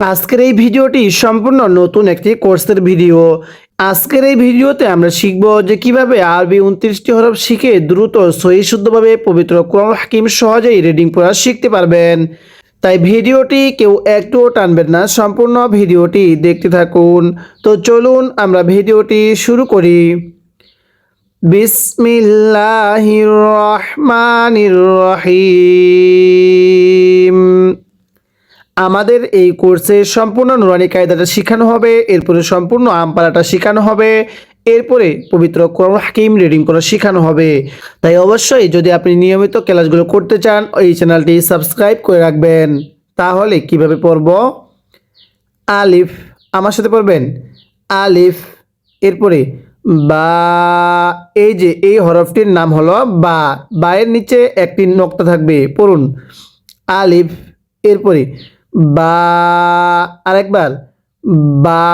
আজকের এই ভিডিওটি সম্পূর্ণ নতুন একটি কোর্সের ভিডিও। আজকের এই ভিডিওতে আমরা শিখব যে কিভাবে আরবি 29টি হরফ শিখে দ্রুত সহি শুদ্ধভাবে পবিত্র কোরআন হাকিম সহজেই রিডিং পড়া শিখতে পারবেন। তাই ভিডিওটি কেউ একটুও টানবেন না, সম্পূর্ণ ভিডিওটি দেখতে থাকুন। তো চলুন আমরা ভিডিওটি শুরু করি। বিসমিল্লাহির রহমানির রহিম। আমাদের এই কোর্সে সম্পূর্ণ নুরানি কায়দাটা শেখানো হবে, এরপরে সম্পূর্ণ আমপারাটা শেখানো হবে, এরপরে পবিত্র কোরআন হাকিম রিডিং করা শেখানো হবে। তাই অবশ্যই যদি আপনি নিয়মিত ক্লাসগুলো করতে চান এই চ্যানেলটি সাবস্ক্রাইব করে রাখবেন। তাহলে কিভাবে পড়ব? আলিফ, আমার সাথে পড়বেন। আলিফ, এরপরে বা, এই যে এই হরফটির নাম হলো বা, বায়ের নিচে একটি নক্তা থাকবে, পড়ুন আলিফ। এরপরে বা, আরেকবার বা,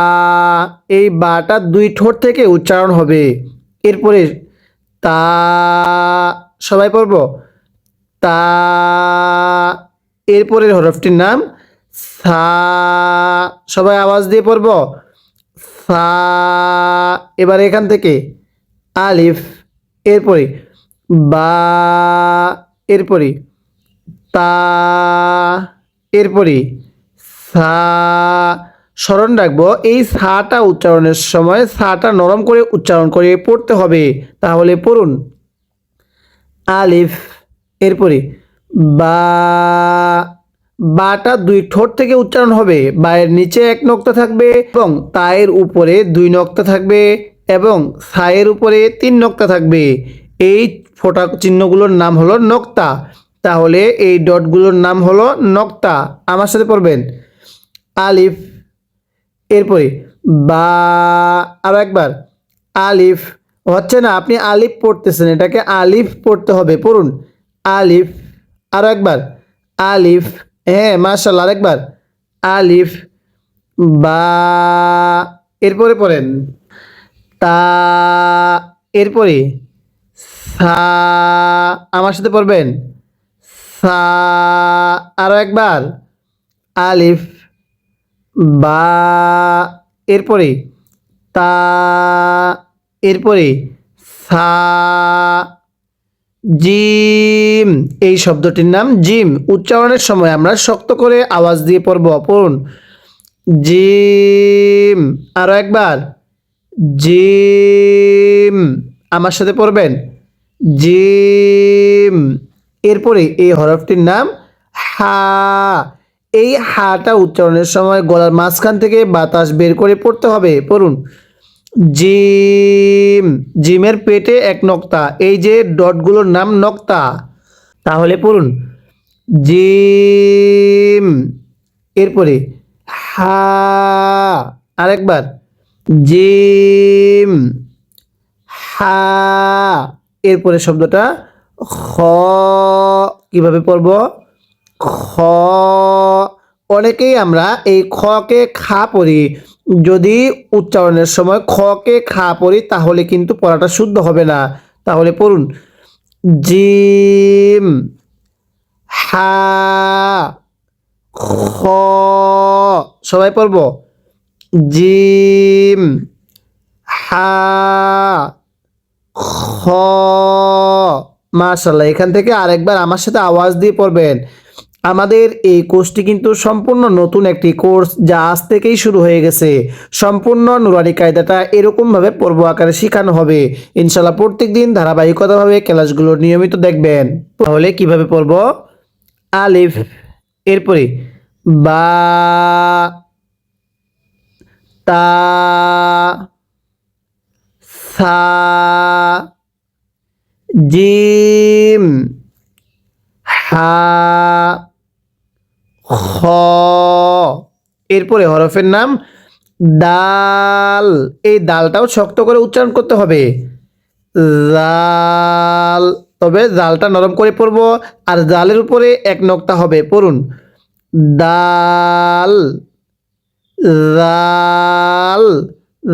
এই বাটা দুই ঠোঁট থেকে উচ্চারণ হবে। এরপরে তা, সবাই পড়ব তা। এরপরের হরফটির নাম সা, সবাই আওয়াজ দিয়ে পড়ব সা। এবার এখান থেকে আলিফ, এরপরে বা, এরপরে তা, এরপরে সা। স্মরণ রাখবো এই সাটা উচ্চারণের সময় সাটা নরম করে উচ্চারণ করে পড়তে হবে। তাহলে পড়ুন আলিফ, এরপরে বা, বাটা দুই ঠোঁট থেকে উচ্চারণ হবে, বায়ের নিচে এক নক্তা থাকবে এবং তায়ের উপরে দুই নক্তা থাকবে এবং সায়ের উপরে তিন নক্তা থাকবে। এই ফোঁটা চিহ্নগুলোর নাম হলো নক্তা। তাহলে এই ডটগুলোর নাম হলো নক্তা। আমার সাথে পড়বেন আলিফ, এরপরে বা, আরো একবার আলিফ। হচ্ছে না, আপনি আলিফ পড়তেছেন, এটাকে আলিফ পড়তে হবে, পড়ুন আলিফ। আরো একবার আলিফ, হ্যাঁ মাশাআল্লাহ, আরেকবার আলিফ বা। এরপরে পড়েন তা, এরপরে সা, আমার সাথে পড়বেন সা। আরো একবার আলিফ বা, এরপরে তা, এরপরে সা। জিম, এই শব্দটির নাম জিম। উচ্চারণের সময় আমরা শক্ত করে আওয়াজ দিয়ে পড়ব, পড়ুন জিম। আরো একবার জিম, আমার সাথে পড়বেন জিম। এরপরে এই হরফটির নাম হা। এই হাটা উচ্চারণের সময় গলার মাঝখান থেকে বাতাস বের করে পড়তে হবে, পড়ুন জিম। জিমের পেটে এক নক্তা, এই যে ডটগুলোর নাম নক্তা। তাহলে পড়ুন জিম। এরপরে হা, আরেকবার জিম হা। এরপরে শব্দটা খ, কিভাবে পড়ব? খ। অনেকেই আমরা এই খকে খা পড়ি, যদি উচ্চারণের সময় খকে খা পড়ি তাহলে কিন্তু পড়াটা শুদ্ধ হবে না। তাহলে পড়ুন জিম হা খ, সবাই পড়ব জিম হা খ। মাশাআল্লাহ, এখান থেকে আরেকবার আমার সাথে আওয়াজ দিয়ে পড়বেন। আমাদের এই কোর্সটি কিন্তু সম্পূর্ণ নতুন একটি কোর্স, যা আজ থেকেই শুরু হয়ে গেছে। সম্পূর্ণ নুরানি কায়দাটা এরকমভাবে পর্ব আকারে শেখানো হবে। ইনশাল্লাহ প্রত্যেক দিন ধারাবাহিকতাভাবে ক্লাসগুলো নিয়মিত দেখবেন। তাহলে কিভাবে পড়ব? আলিফ, এরপরে বা, তা, সা, জিম হা খ। এরপরে হরফের নাম দাল। এই দালটাও শক্ত করে উচ্চারণ করতে হবে, জাল। তবে জালটা নরম করে পড়ব, আর জালের উপরে এক নক্তা হবে, পড়ুন দাল জাল।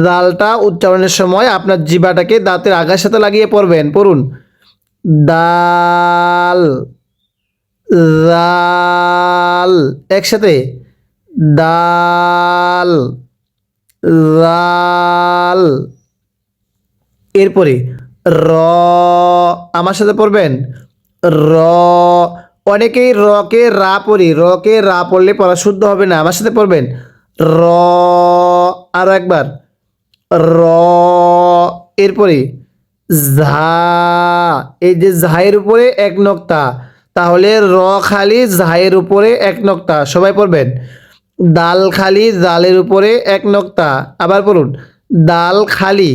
জালটা উচ্চারণের সময় আপনার জিহ্বাটাকে দাঁতের আগার সাথে লাগিয়ে পড়বেন, পড়ুন দাল জাল। একসাথে দাল, জাল। এরপরে র, আমার সাথে পড়বেন র। অনেকেই রকে রা পড়ি, রকে রা পড়লে পড়া শুদ্ধ হবে না, আমার সাথে পড়বেন র। আরো একবার র। এরপরে ঝা, এই যে ঝায়ের উপরে এক নক্তা, তাহলে র খালি ঝায়ের উপরে এক নক্তা, সবাই পড়বেন দাল খালি জালের উপরে এক নক্তা। আবার পড়ুন দাল খালি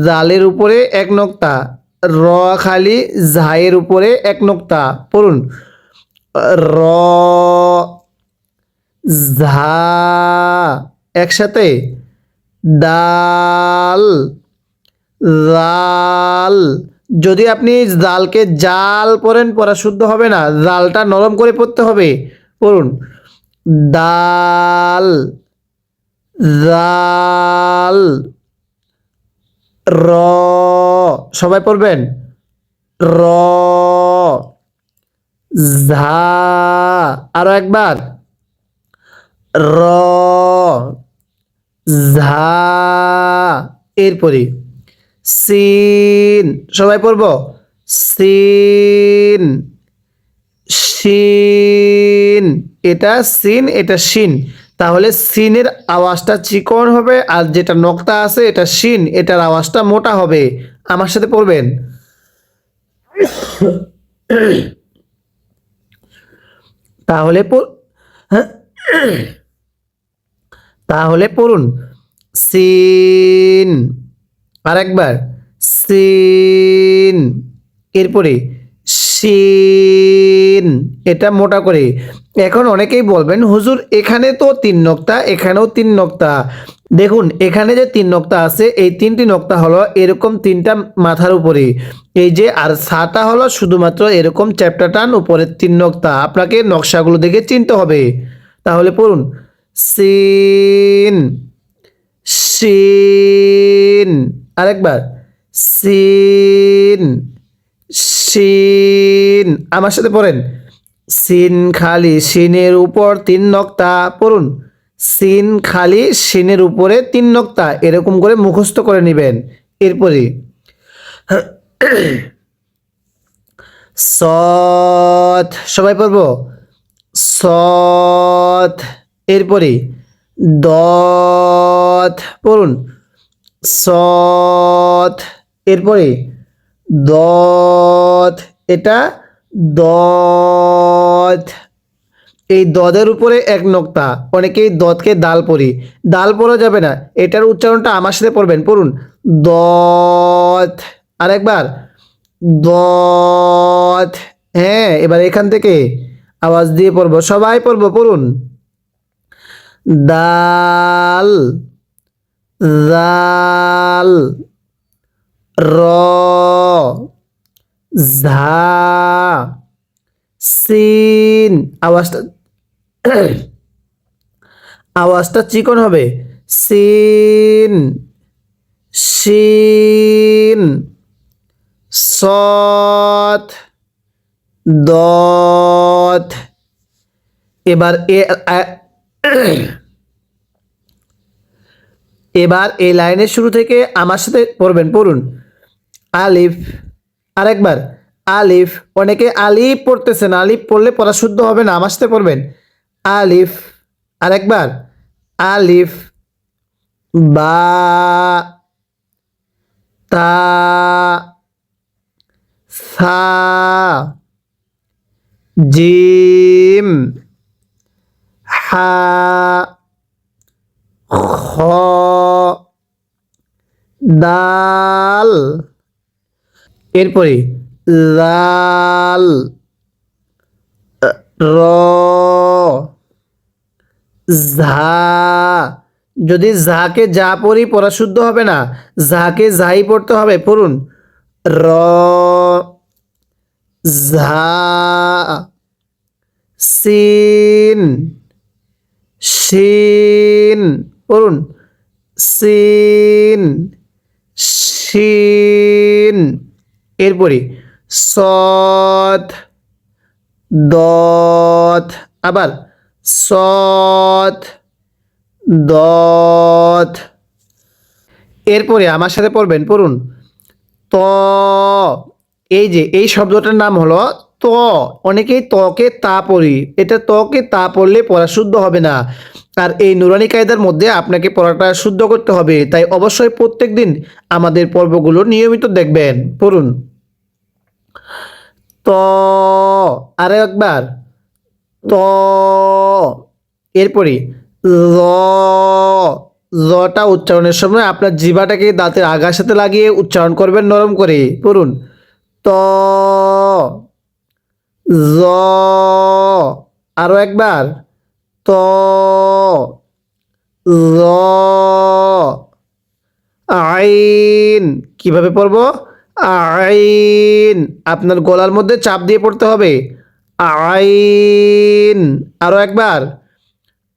জালের উপরে এক নক্তা, র খালি ঝায়ের উপরে এক নক্তা। পড়ুন র, ঝা, একসাথে ডাল, জাল। যদি আপনি জালকে জাল পড়েন পড়া শুদ্ধ হবে না, জালটা নরম করে পড়তে হবে। পড়ুন দাল, জাল, র, সবাই পড়বেন র, ঝা, আরো একবার র, ঝা। এরপরে সিন, সবাই পড়ব সিন, শিন। এটা সিন, এটা শিন, তাহলে সিনের আওয়াজটা চিকন হবে, আর যেটা নক্তা আছে এটা শিন, এটার আওয়াজটা মোটা হবে। আমার সাথে পড়বেন তাহলে তাহলে পড়ুন সিন, আরেকবার সিন। এরপরে শিন, এটা মোটা করে। এখন অনেকেই বলবেন হুজুর এখানে তো তিন নক্তা, এখানেও তিন নক্তা। দেখুন এখানে যে তিন নক্তা আছে, এই তিনটি নক্তা হলো এরকম তিনটা মাথার উপরে, এই যে, আর ছাটা হলো শুধুমাত্র এরকম চ্যাপ্টা টান উপরের তিন নক্তা। আপনাকে নকশাগুলো দেখে চিনতে হবে। তাহলে পড়ুন সিন, শিন, আরেকবার সিন, শিন। আমার সাথে পড়েন সিন খালি সিনের উপর তিন নক্তা। পড়ুন সিন খালি সিনের উপরে তিন নক্তা, এরকম করে মুখস্থ করে নেবেন। এরপরে সৎ, সবাই পড়ব সৎ। এরপরে দত, পড়ুন সৎ। এরপরে দত, এটা দত, এই দদের উপরে এক নোক্তা। অনেকেই দতকে দাল পড়ি, দাল পড়া যাবে না, এটার উচ্চারণটা আমার সাথে পড়বেন। পড়ুন দত, আরেকবার দত। হ্যাঁ, এবার এখান থেকে আওয়াজ দিয়ে পড়ব, সবাই পড়ব। পড়ুন দাল, জাল, র, ঝা, সিন। আওয়াজটা আওয়াজটা চিকন হবে সিন, শিন, সৎ, দত। এবার এবার এই লাইনের শুরু থেকে আমার সাথে পড়বেন। পড়ুন আলিফ, আরেকবার আলিফ। অনেকে আলিফ পড়তেছেন, আলিফ পড়লে পড়া শুদ্ধ হবে না, আমার সাথে পড়বেন আলিফ, আরেকবার আলিফ, বা, তা, সা, জিম, হা, খ, দাল। এরপরে লাল, র, ঝা। যদি ঝাকে যা পড়ি পড়া শুদ্ধ হবে না, ঝাকে যাই পড়তে হবে। পড়ুন র, ঝা, সিন, শিন। পড়ুন সিন, শিন। এরপরে সৎ, দত, আবার সৎ, দত। এরপরে আমার সাথে পড়ুন ত। এই যে এই শব্দটার নাম হলো ত। অনেকেই তকে তা পড়ি, এটা তকে তা পড়লে পড়া শুদ্ধ হবে না। আর এই নুরানি কায়দার মধ্যে আপনাকে পড়াটা শুদ্ধ করতে হবে, তাই অবশ্যই প্রত্যেক দিন আমাদের পর্বগুলো নিয়মিত দেখবেন। পড়ুন ত। আরো একবার ত। এরপরে র। রটা উচ্চারণের সময় আপনার জিহ্বাটাকে দাঁতের আগার সাথে লাগিয়ে উচ্চারণ করবেন নরম করে। পড়ুন ত। জ। আরো একবার ত। র। আইন। কিভাবে পড়ব? আইন। আপনার গলার মধ্যে চাপ দিয়ে পড়তে হবে। আইন। আরো একবার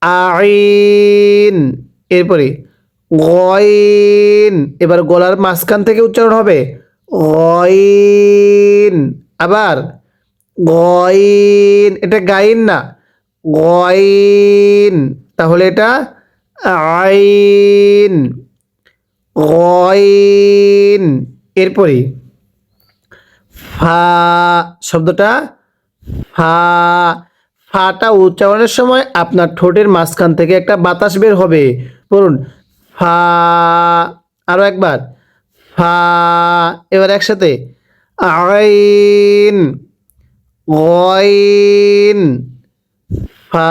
আইন। এরপরে গইন। এবার গলার মাঝখান থেকে উচ্চারণ হবে গইন। আবার গইন। এটা গাইন না, গইন। তাহলে এটা আইন। গইন। এরপরে ফা শব্দটা ফা। ফাটা উচ্চারণের সময় আপনার ঠোঁটের মাঝখান থেকে একটা বাতাস বের হবে। পড়ুন ফা। আরো একবার ফা। এবার একসাথে আইন। গইন। ফা।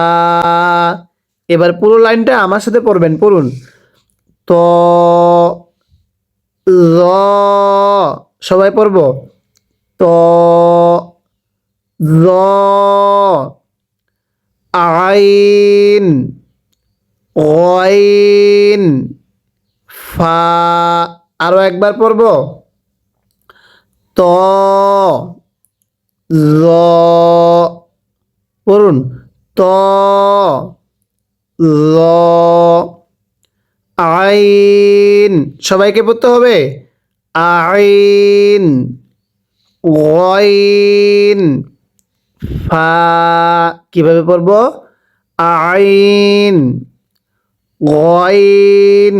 এবার পুরো লাইনটা আমার সাথে পড়বেন। পড়ুন ত। র। সবাই পড়ব ত। র। আইন। গইন। ফা। আরো একবার পড়ব ত। র। পড়ুন ত। র। আইন। সবাইকে পড়তে হবে আইন। গইন। ফা। কিভাবে পড়ব? আইন। গইন।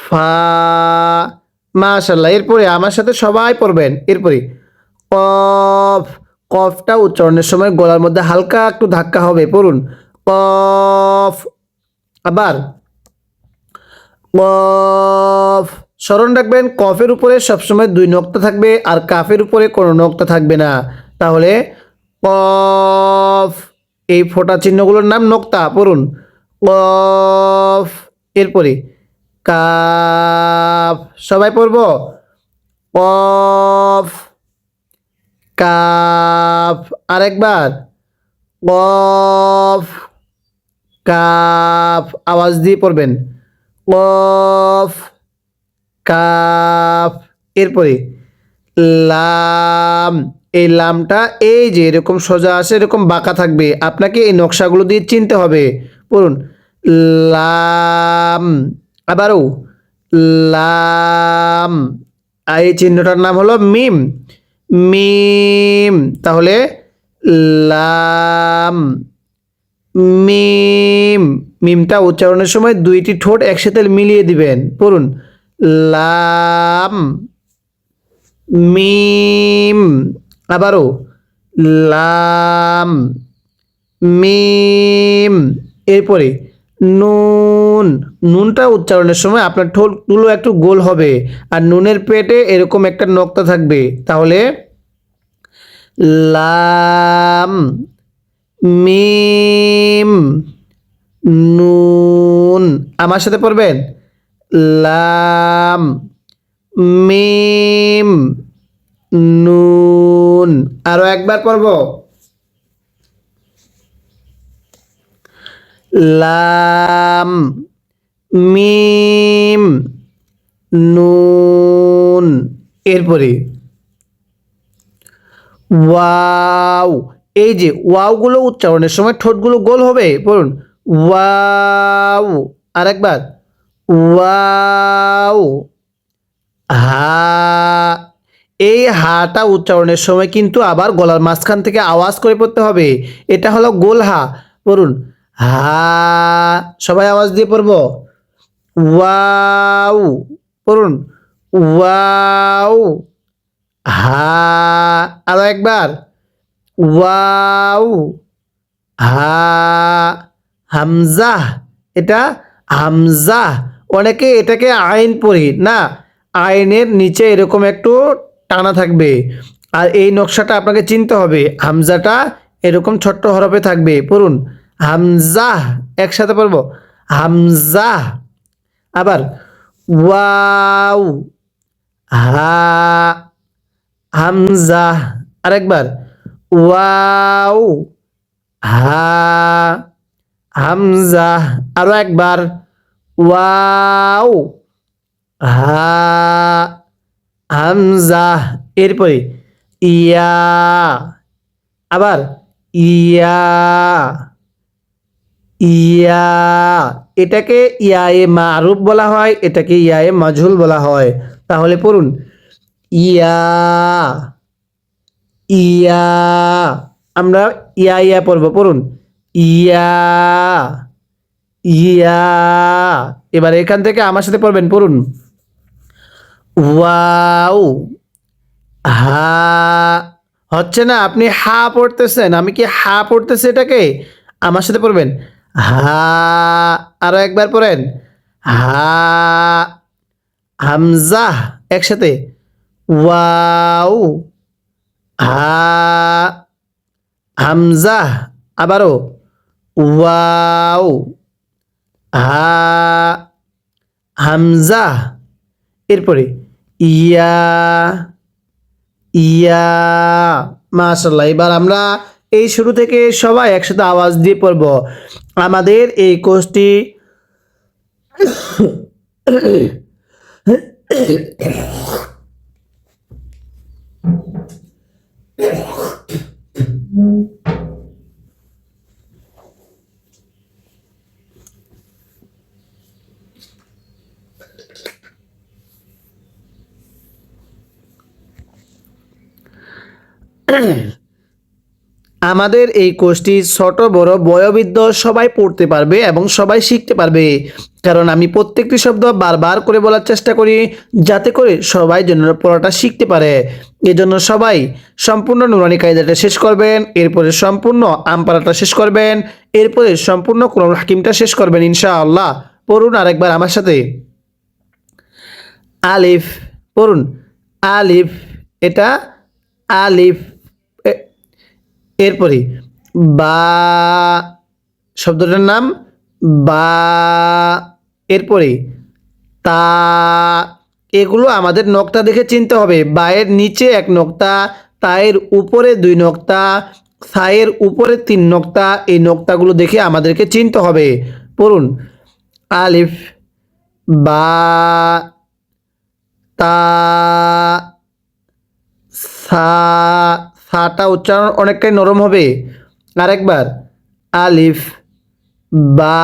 ফা। মাশাআল্লাহ। এরপরে আমার সাথে সবাই পড়বেন। এরপরে কফ। কফটা উচ্চারণের সময় গলার মধ্যে হালকা একটু ধাক্কা হবে। পড়ুন কফ। আবার কফ। স্মরণ রাখবেন কফের উপরে সবসময় দুই নক্তা থাকবে আর কাফের উপরে কোনো নক্তা থাকবে না। তাহলে কফ। এই ফোঁটা চিহ্নগুলোর নাম নক্তা। পড়ুন কফ। এরপরে কাফ। সবাই পড়ব কফ। কাফ। আরেকবার কফ। কাফ। আওয়াজ দিয়ে পড়বেন কফ। কাফ। এরপরে লাম। এই লামটা এই যে এরকম সোজা আসে, এরকম বাঁকা থাকবে, আপনাকে এই নকশাগুলো দিয়ে চিনতে হবে। পড়ুন লাম। আবারও লাম। আর এই চিহ্নটার নাম হলো মিম। মিম। তাহলে লাম। মিম। মিমটা উচ্চারণের সময় দুইটি ঠোঁট একসাথে মিলিয়ে দিবেন। পড়ুন লাম। মিম। আবারও লাম। মিম। এরপরে নুন। নুনটা উচ্চারণের সময় আপনার ঠোঁটগুলো একটু গোল হবে আর নুনের পেটে এরকম একটা নক্তা থাকবে। তাহলে লাম। মিম। নুন। আমার সাথে পড়বেন লাম। মিম। নুন। আরো একবার পড়ব লাম। মিম। নুন। এরপরে ওয়াও। এই যে ওয়াওগুলো উচ্চারণের সময় ঠোঁটগুলো গোল হবে। পড়ুন ওয়াও। আরেকবার ওয়াও। হা। এই হাটা উচ্চারণের সময় কিন্তু আবার গলার মাঝখান থেকে আওয়াজ করে পড়তে হবে। এটা হলো গোল হা। পড়ুন হা, সবাই আওয়াজ দিয়ে পড়ব। ওয়াও, পড়ুন। ওয়াও। হা, আরো একবার। ওয়াও। হা, হামজা, এটা হামজা। অনেকে এটাকে আইন পড়ি না, আইনের নিচে এরকম একটু টানা থাকবে, আর এই নকশাটা আপনাকে চিনতে হবে। হামজাটা এরকম ছোট্ট হরফে থাকবে, পড়ুন। হামজা, একসাথে পড়ব। হামজা। আবার ওয়াও। হা, হামজা। আরেকবার ওয়াও। হা, হামজা। আরো একবার ওয়াও। হা, হামজা। এরপরে ইয়া, আবার ইয়া। ইয়া, এটাকে ইয়ায়ে মারুফ বলা হয়, এটাকে ইয়ায়ে মাজহুল বলা হয়। তাহলে পড়ুন। ইয়া। ইয়া, আমরা ইয়া ইয়া পড়ব, পড়ুন। ইয়া। ইয়া। এবার এখান থেকে আমার সাথে পড়বেন, পড়ুন। ওয়াও। হা, হচ্ছে না, আপনি হা পড়তেছেন, আমি কি হা পড়তেছি এটাকে? আমার সাথে পড়বেন। হা, আরো একবার পড়েন। হা, হামজা, একসাথে। ওয়াও। হা, হামজা। আবারও ওয়াও। হা, হামজা। এরপরে ইয়া। ইয়া। মাশাআল্লাহ, এবার আমরা এই শুরু থেকে সবাই একসাথে আওয়াজ দিয়ে পড়ব। আমাদের এই কোর্সটি আমাদের এই কোর্সটি ছোট বড় বয়োবৃদ্ধ সবাই পড়তে পারবে এবং সবাই শিখতে পারবে, কারণ আমি প্রত্যেকটি শব্দ বারবার করে বলার চেষ্টা করি যাতে করে সবাই যেন পড়াটা শিখতে পারে। এজন্য সবাই সম্পূর্ণ নুরানি কায়দাটা শেষ করবেন, এরপরে সম্পূর্ণ আমপারাটা শেষ করবেন, এরপরে সম্পূর্ণ কোরআনুল হাকিমটা শেষ করবেন ইনশাআল্লাহ। পড়ুন আরেকবার আমার সাথে। আলিফ, পড়ুন। আলিফ, এটা আলিফ। এরপরে বা, শব্দটার নাম বা। এরপরে তা, এগুলো আমাদের নক্তা দেখে চিনতে হবে। বায়ের নিচে এক নক্তা, তায়ের উপরে দুই নক্তা, সায়ের উপরে তিন নক্তা, এই নক্তাগুলো দেখে আমাদেরকে চিনতে হবে। পড়ুন। আলিফ, বা, তা, সা, সাটা উচ্চারণ অনেকটাই নরম হবে। আরেকবার আলিফ, বা,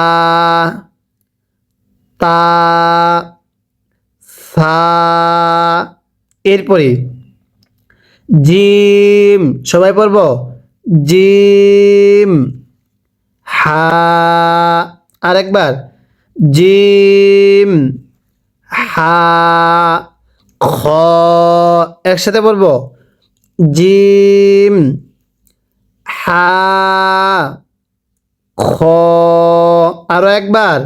তা, সা। এরপরে জিম, সবাই পড়ব। জিম। হা, আরেকবার জিম। হা, খ, একসাথে পড়ব। জিম। হা, খ, আরো একবার।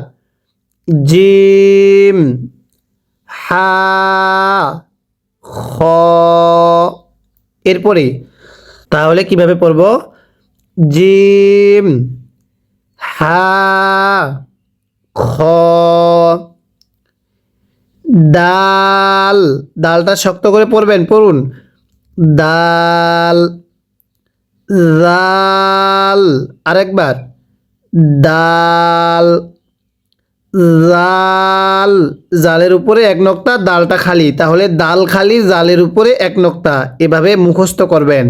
জিম। হা, খ। এরপরে তাহলে কিভাবে পড়ব? জিম। হা, খ। দাল, দালটা শক্ত করে পড়বেন, পড়ুন। দাল। জাল, আরেকবার। দাল। জাল, জালের উপরে এক নক্তা, দালটা খালি, তাহলে দাল খালি, জালের উপরে এক নক্তা, এভাবে মুখস্থ করবেন।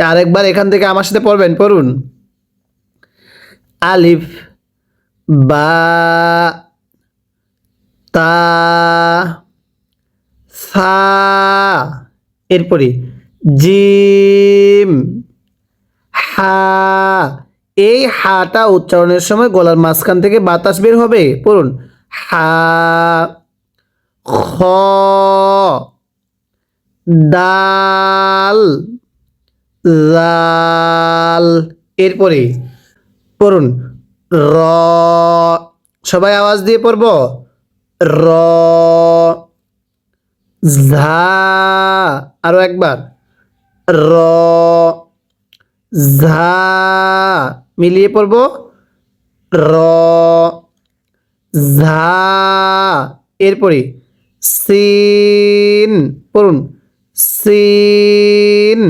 আরেকবার এখান থেকে আমার সাথে পড়বেন, পড়ুন। আলিফ, বা, তা, সা। এরপরে জিম। হা, এই হাটা উচ্চারণের সময় গলার মাঝখান থেকে বাতাস বের হবে। পড়ুন হা, খ, দাল, লাল। এরপরে পড়ুন র, সবাই আওয়াজ দিয়ে পড়ব র, ঝা, আরো একবার র, ঝা, মিলিয়ে পড়ব র, ঝা। এরপরে সিন, পড়ুন সিন,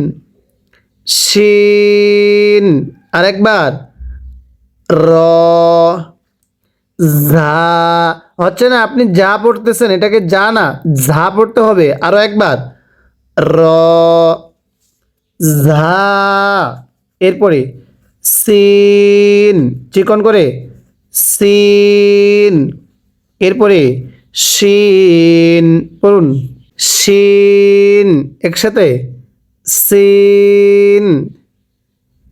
শিন, আরেকবার র, ঝা। হচ্ছে না, আপনি যা পড়তেছেন এটাকে যা না ঝা পড়তে হবে। আরো একবার র, ঝা। এরপরে সিন, চিকন করে সিন। এরপরে শিন, পড়ুন শিন, একসাথে সিন,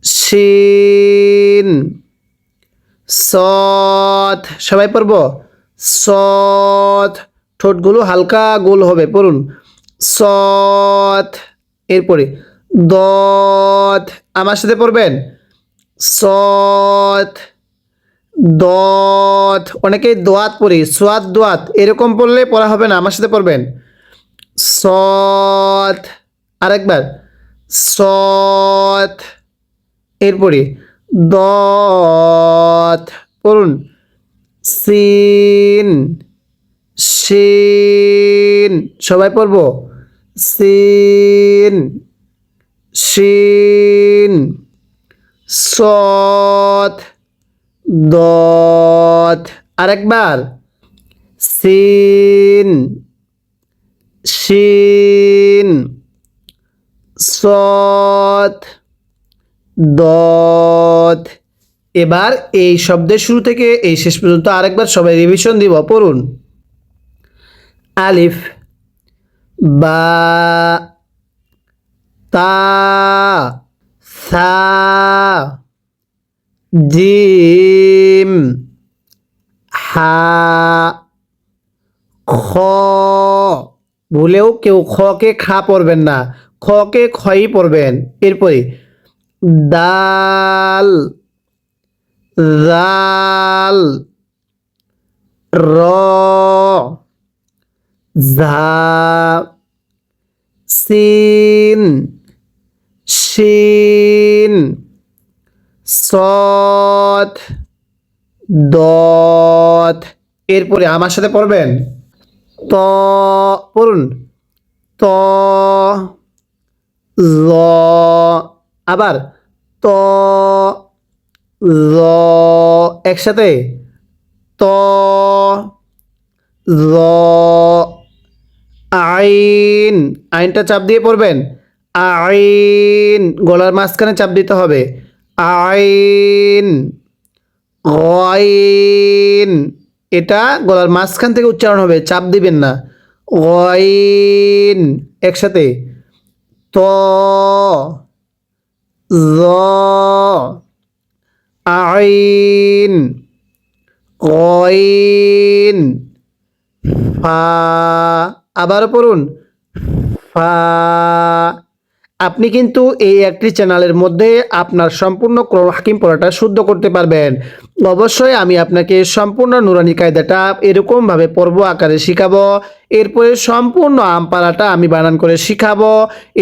শিন। সৎ, সবাই পড়ব সৎ, ঠোঁটগুলো হালকা গোল হবে। পড়ুন সৎ। এরপরে দত, আমার সাথে পড়বেন সৎ, দত। অনেকেই দোয়াত পড়ি, সোয়াত দোয়াত, এরকম পড়লে পড়া হবে না, আমার সাথে পড়বেন সৎ। আরেকবার সৎ। এরপরে দত, পড়ুন সিন, শিন, সবাই পড়ব সিন, শিন। সৎ, দত। আরেকবার সিন, শিন, সৎ, দত। এবার এই শব্দের শুরু থেকে এই শেষ পর্যন্ত আরেকবার সবাই রিভিশন দিব। পড়ুন আলিফ, বা, তা, সা, জিম, হা, খ। ভুলেও কেউ খকে খা পড়বেন না, খকে খই পড়বেন। এরপরে দাল, জাল, র, ঝা, সিন, শিন, সৎ, দত। এরপরে আমার সাথে পড়বেন ত, পড়ুন ত, ল, আবার ত, ল, একসাথে ত, ল, আইন। আইনটা চাপ দিয়ে পড়বেন আইন, গলার মাঝখানে চাপ দিতে হবে আইন। গয়ন, এটা গলার মাঝখান থেকে উচ্চারণ হবে, চাপ দিবেন না গয়ন। একসাথে ত, জ, আইন, গয়ন, ফা। আবারও পড়ুন ফা। আপনি কিন্তু এই একটি চ্যানেলের মধ্যে আপনার সম্পূর্ণ কোরআন হাকিম পড়াটা শুদ্ধ করতে পারবেন। অবশ্যই আমি আপনাকে সম্পূর্ণ নুরানি কায়দাটা এরকমভাবে পর্ব আকারে শিখাবো। এরপরে সম্পূর্ণ আমপারাটা আমি বানান করে শিখাবো।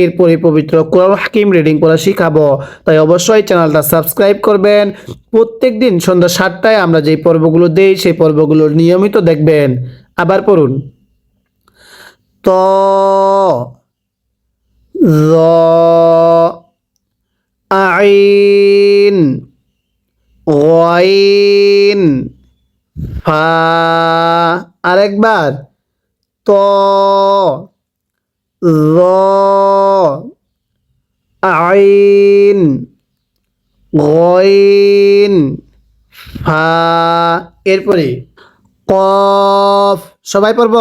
এরপরে পবিত্র কোরআন হাকিম রিডিং করা শিখাবো। তাই অবশ্যই চ্যানেলটা সাবস্ক্রাইব করবেন। প্রত্যেক দিন সন্ধ্যা 7টায় আমরা যেই পর্বগুলো দেই সেই পর্বগুলো নিয়মিত দেখবেন। আবার পড়ুন ত, জ, আইন, গয়ন, ফা। আরেকবার ত, জ, আইন, গয়ন, ফা। এরপরে কফ, সবাই পড়ব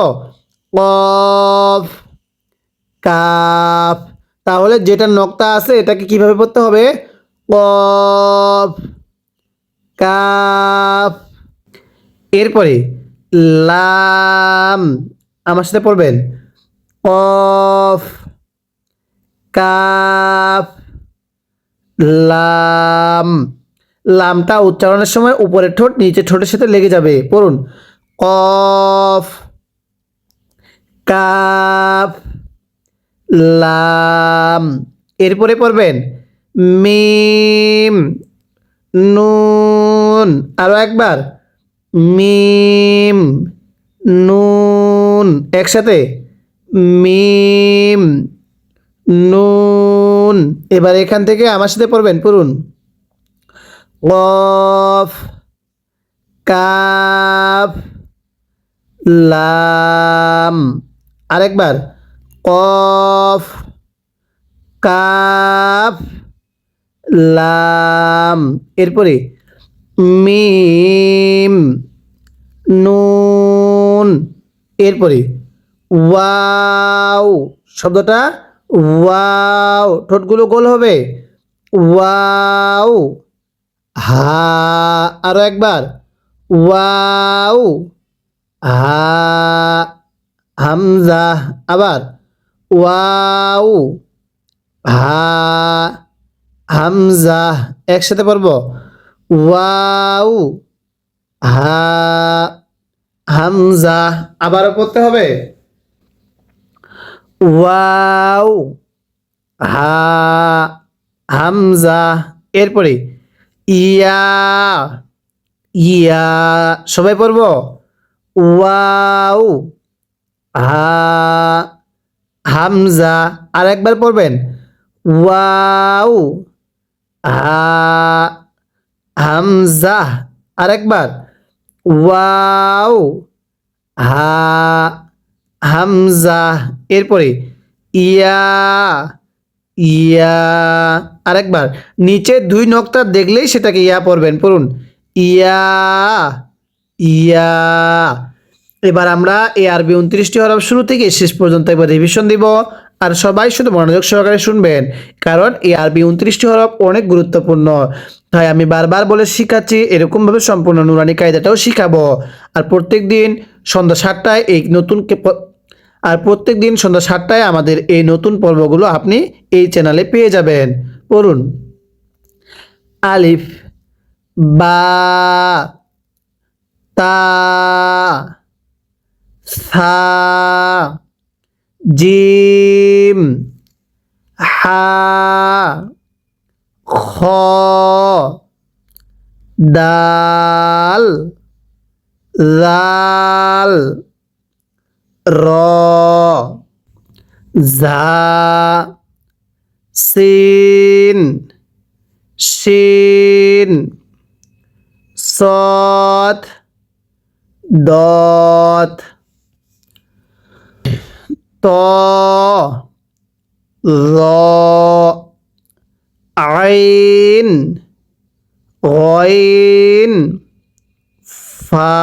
কফ, কাফ। তাহলে যেটা নক্তা আছে এটাকে কিভাবে পড়তে হবে কফ, কাফ। এরপরে লাম, আমার সাথে পড়বেন কফ, কাফ, লাম। লামটা উচ্চারণের সময় উপরের ঠোঁট নিচের ঠোঁটের সাথে লেগে যাবে। পড়ুন কফ, কাফ, লাম। এরপরে পড়বেন মিম, নুন। আরো একবার মিম, নুন। একসাথে মিম, নুন। এবার এখান থেকে আমার সাথে পড়বেন, পড়ুন কফ, কাফ, লাম। আরেকবার কফ, কাফ, লাম। এরপরে মিম, নুন। এরপরে ওয়াও, শব্দটা ওয়াও, ঠোঁটগুলো গোল হবে। ওয়াও, হা। আরো একবার ওয়াও, হা, হামজা। আবার ওয়াও, হা, হামজা। একসাথে পড়বো ওয়াও, হা, হামজা। আবারও পড়তে হবে ওয়াও, হা, হামজা। এরপরে ইয়া, ইয়া। সবাই পড়ব ওয়াও, হা, হামজা। আর একবার পড়বেন ওয়াও, হা, হামজা। আর একবার ওয়াও, হা, হামজা। এরপরে ইয়া, ইয়া। আরেকবার নিচে দুই নক্তা দেখলেই সেটাকে ইয়া পড়বেন। পড়ুন ইয়া, ইয়া। এবার আমরা এই আরবি 29টি হরফ শুরু থেকে শেষ পর্যন্ত এবার রিভিশন দিব। আর সবাই শুধু মনোযোগ সহকারে শুনবেন, কারণ এই আরবি 29টি হরফ অনেক গুরুত্বপূর্ণ। তাই আমি বারবার বলে শিখাচ্ছি, এরকমভাবে সম্পূর্ণ নুরানি কায়দাটাও শিখাবো। আর প্রত্যেক দিন সন্ধ্যা 7টায় এই সন্ধ্যা 7টায় আমাদের এই নতুন পর্বগুলো আপনি এই চ্যানেলে পেয়ে যাবেন। পড়ুন আলিফ, বা, তা, সা, জিম, হা, খ, দাল, জাল, র, ঝা, সিন, শিন, সদ, দত, ত, র, আইন, গইন, ফা,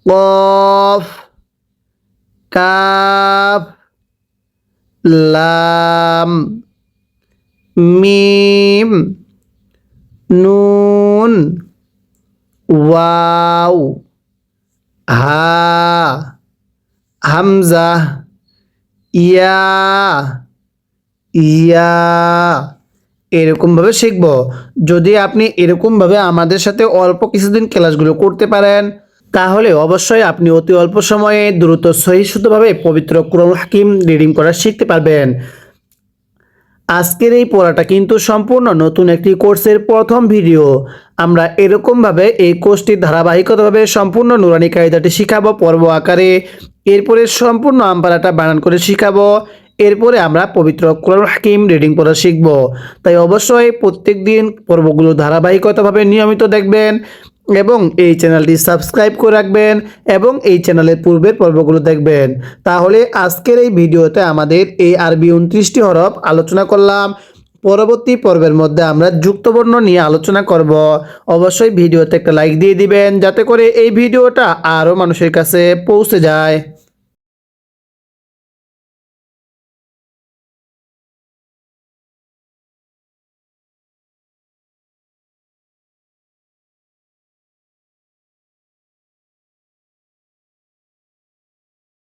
কফ, কাফ, লাম, মিম, নুন, ওয়াও, হা, হামজা, ইয়া, ইয়া। এরকমভাবে শিখব। যদি আপনি এরকমভাবে আমাদের সাথে অল্প কিছুদিন ক্লাসগুলো করতে পারেন, তাহলে অবশ্যই আপনি অতি অল্প সময়ে দ্রুত সহিষ্ণুভাবে পবিত্র কুরআনুল হাকিম রিডিং করা শিখতে পারবেন। আজকের এই পড়াটা কিন্তু সম্পূর্ণ নতুন একটি কোর্সের প্রথম ভিডিও। আমরা এরকমভাবে এই কোর্সটির ধারাবাহিকতাভাবে সম্পূর্ণ নুরানি কায়দাটি শিখাবো পর্ব আকারে। এরপরে সম্পূর্ণ আমপারাটা বানান করে শিখাবো। এরপরে আমরা পবিত্র কুরআনুল হাকিম রিডিং পড়া শিখব। তাই অবশ্যই প্রত্যেক দিন পর্বগুলো ধারাবাহিকতাভাবে নিয়মিত দেখবেন এবং এই চ্যানেলটি সাবস্ক্রাইব করে রাখবেন এবং এই চ্যানেলের পূর্বের পর্বগুলো দেখবেন। তাহলে আজকের এই ভিডিওতে আমাদের এই আরবি 29টি হরফ আলোচনা করলাম। পরবর্তী পর্বের মধ্যে আমরা যুক্তবর্ণ নিয়ে আলোচনা করব। অবশ্যই ভিডিওতে একটা লাইক দিয়ে দিবেন, যাতে করে এই ভিডিওটা আরও মানুষের কাছে পৌঁছে যায়।